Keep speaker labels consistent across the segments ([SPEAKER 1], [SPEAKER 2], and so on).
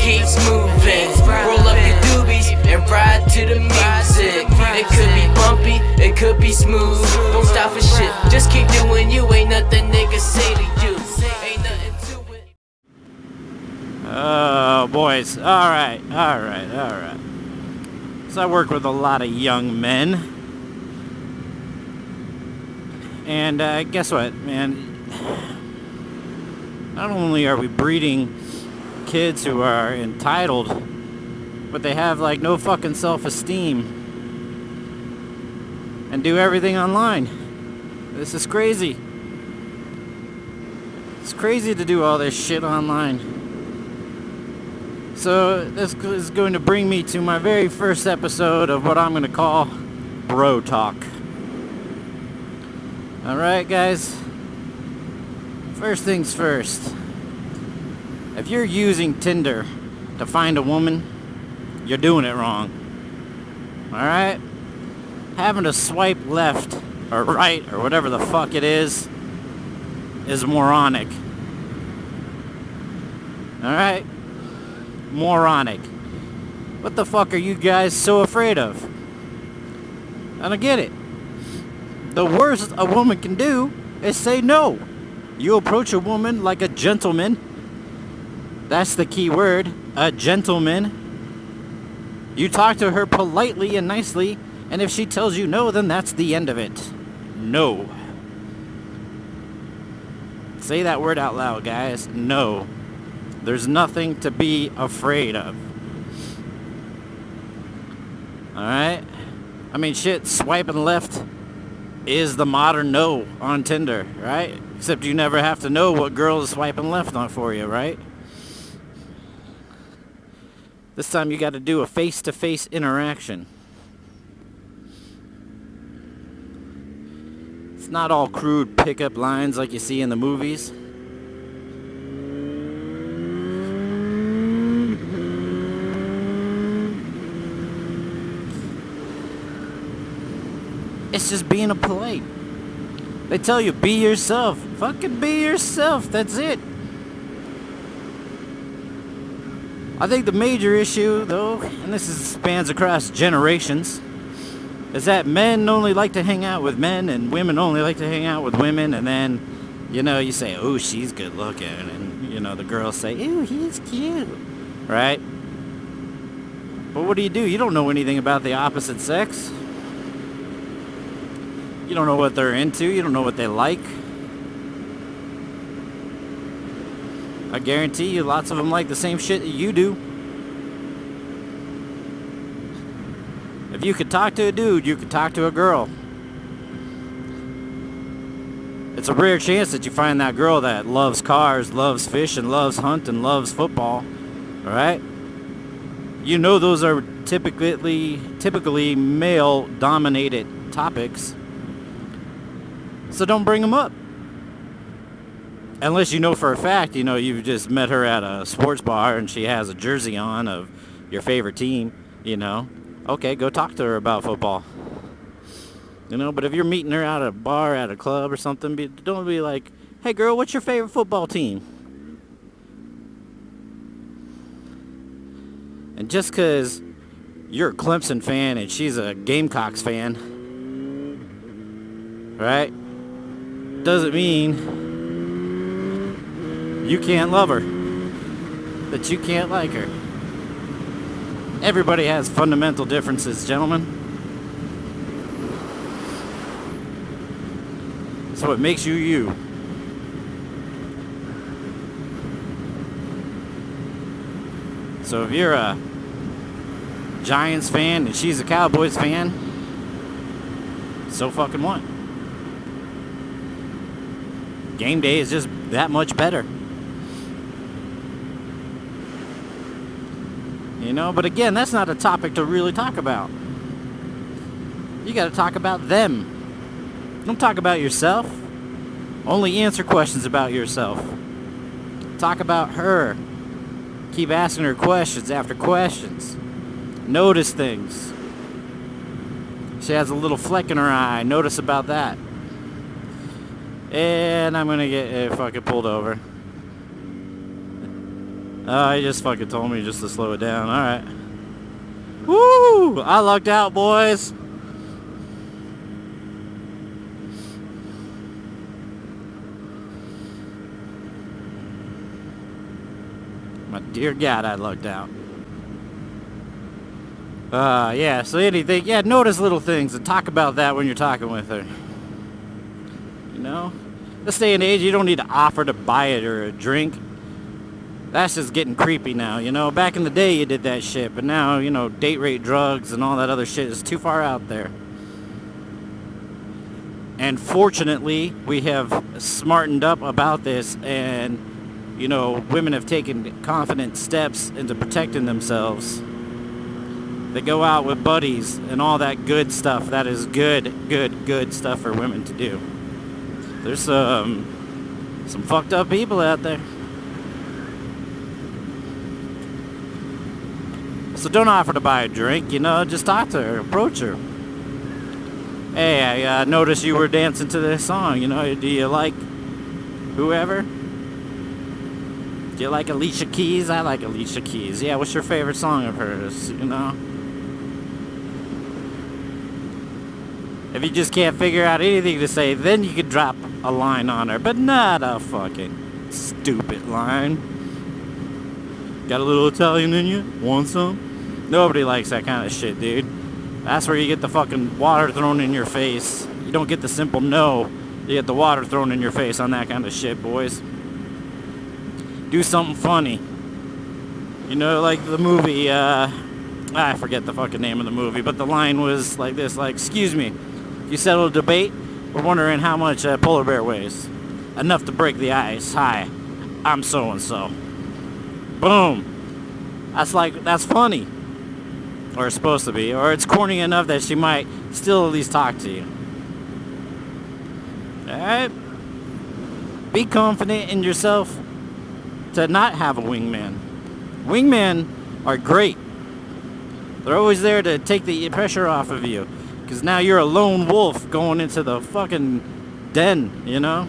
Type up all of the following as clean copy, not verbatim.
[SPEAKER 1] keeps moving. Roll up your doobies and ride to the music. It could be bumpy, it could be smooth. Don't stop for shit, just keep doing you. Ain't nothing niggas say to you. Ain't nothing to it.
[SPEAKER 2] Oh, boys. Alright. So I work with a lot of young men. And guess what, man? Not only are we breeding kids who are entitled, but they have like no fucking self-esteem and do everything online. This is crazy. It's crazy to do all this shit online. So this is going to bring me to my very first episode of what I'm going to call BroTalk. Alright guys, first things first. If you're using Tinder to find a woman, you're doing it wrong. Alright? Having to swipe left or right or whatever the fuck it is moronic. Alright? Moronic. What the fuck are you guys so afraid of? I don't get it. The worst a woman can do is say no. You approach a woman like a gentleman. That's the key word, a gentleman. You talk to her politely and nicely, and if she tells you no, then that's the end of it. No. Say that word out loud, guys. No. There's nothing to be afraid of. Alright? I mean, shit, swiping left is the modern no on Tinder, right? Except you never have to know what girl is swiping left on for you, right? This time you got to do a face-to-face interaction. It's not all crude pickup lines like you see in the movies. It's just being polite. They tell you, be yourself. Fucking be yourself. That's it. I think the major issue, though, and spans across generations, is that men only like to hang out with men and women only like to hang out with women, and then, you say, oh, she's good looking, and, the girls say, ooh, he's cute, right? But what do? You don't know anything about the opposite sex. You don't know what they're into. You don't know what they like. I guarantee you lots of them like the same shit that you do. If you could talk to a dude, you could talk to a girl. It's a rare chance that you find that girl that loves cars, loves fishing, loves hunting, loves football. Alright? Those are typically male-dominated topics. So don't bring them up. Unless you know for a fact, you've just met her at a sports bar and she has a jersey on of your favorite team, Okay, go talk to her about football. But if you're meeting her at a bar, at a club or something, don't be like, hey girl, what's your favorite football team? And just because you're a Clemson fan and she's a Gamecocks fan, right, doesn't mean you can't love her, that you can't like her. Everybody has fundamental differences, gentlemen. So it makes you you. So if you're a Giants fan and she's a Cowboys fan, so fucking what? Game day is just that much better. But again, that's not a topic to really talk about. You got to talk about them. Don't talk about yourself. Only answer questions about yourself. Talk about her. Keep asking her questions after questions. Notice things. She has a little fleck in her eye. Notice about that. And I'm going to get fucking pulled over. He just fucking told me just to slow it down. Alright. Woo! I lucked out, boys. My dear God, I lucked out. Yeah, so anything, yeah, notice little things and talk about that when you're talking with her. You know? This day and age, you don't need to offer to buy it or a drink. That's just getting creepy now, you know? Back in the day, you did that shit, but now, you know, date rate drugs and all that other shit is too far out there. And fortunately, we have smartened up about this, and, you know, women have taken confident steps into protecting themselves. They go out with buddies and all that good stuff. That is good stuff for women to do. There's some fucked up people out there. So don't offer to buy a drink, you know, just talk to her, approach her. Hey, I noticed you were dancing to this song, you know, do you like whoever? Do you like Alicia Keys? I like Alicia Keys. Yeah, what's your favorite song of hers, you know? If you just can't figure out anything to say, then you could drop a line on her, but not a fucking stupid line. Got a little Italian in you? Want some? Nobody likes that kind of shit, dude. That's where you get the fucking water thrown in your face. You don't get the simple no. You get the water thrown in your face on that kind of shit, boys. Do something funny. You know, like the movie, I forget the fucking name of the movie, but the line was like this, like, excuse me, you settled a debate? We're wondering how much a polar bear weighs. Enough to break the ice. Hi, I'm so-and-so. Boom. That's funny. Or it's supposed to be. Or it's corny enough that she might still at least talk to you. Alright? Be confident in yourself to not have a wingman. Wingmen are great. They're always there to take the pressure off of you. Because now you're a lone wolf going into the fucking den, you know?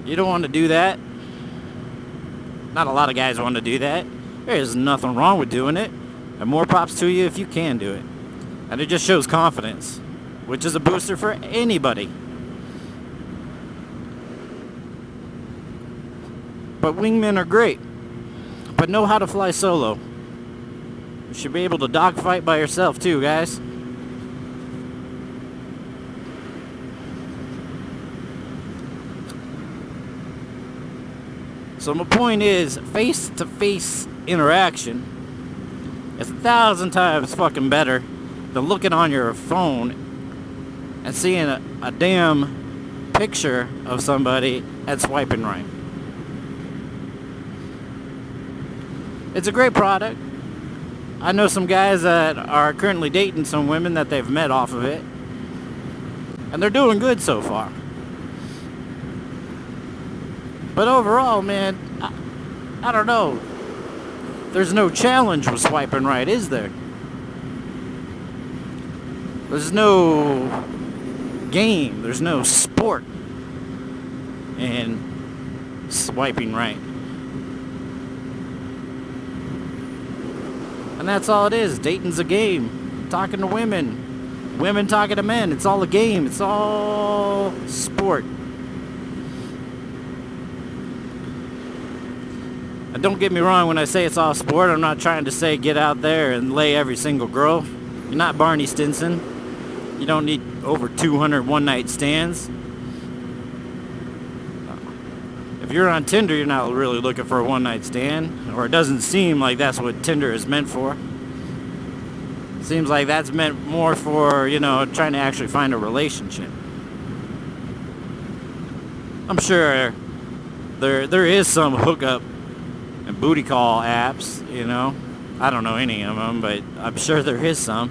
[SPEAKER 2] You don't want to do that. Not a lot of guys want to do that. There's nothing wrong with doing it. And more props to you if you can do it. And it just shows confidence, which is a booster for anybody. But wingmen are great. But know how to fly solo. You should be able to dogfight by yourself too, guys. So my point is, face-to-face interaction is 1,000 times fucking better than looking on your phone and seeing a damn picture of somebody and swiping right. It's a great product. I know some guys that are currently dating some women that they've met off of it, and they're doing good so far. But overall, man, I don't know. There's no challenge with swiping right, is there? There's no game. There's no sport in swiping right. And that's all it is. Dating's a game. Talking to women. Women talking to men. It's all a game. It's all sport. And don't get me wrong when I say it's all sport. I'm not trying to say get out there and lay every single girl. You're not Barney Stinson. You don't need over 200 one-night stands. If you're on Tinder, you're not really looking for a one-night stand. Or it doesn't seem like that's what Tinder is meant for. It seems like that's meant more for, you know, trying to actually find a relationship. I'm sure there is some hookup and booty call apps, you know. I don't know any of them, but I'm sure there is some.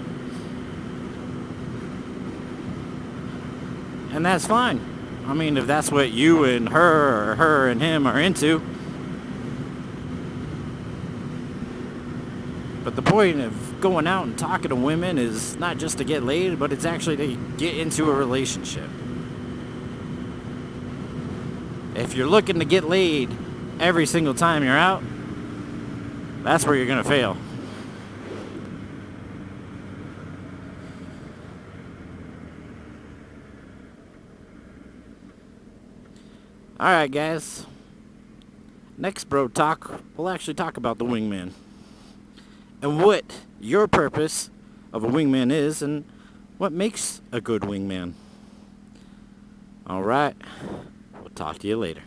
[SPEAKER 2] And that's fine. I mean, if that's what you and her or her and him are into. But the point of going out and talking to women is not just to get laid, but it's actually to get into a relationship. If you're looking to get laid every single time you're out, that's where you're gonna fail. Alright guys, next Bro Talk, we'll actually talk about the wingman and what your purpose of a wingman is and what makes a good wingman. Alright, we'll talk to you later.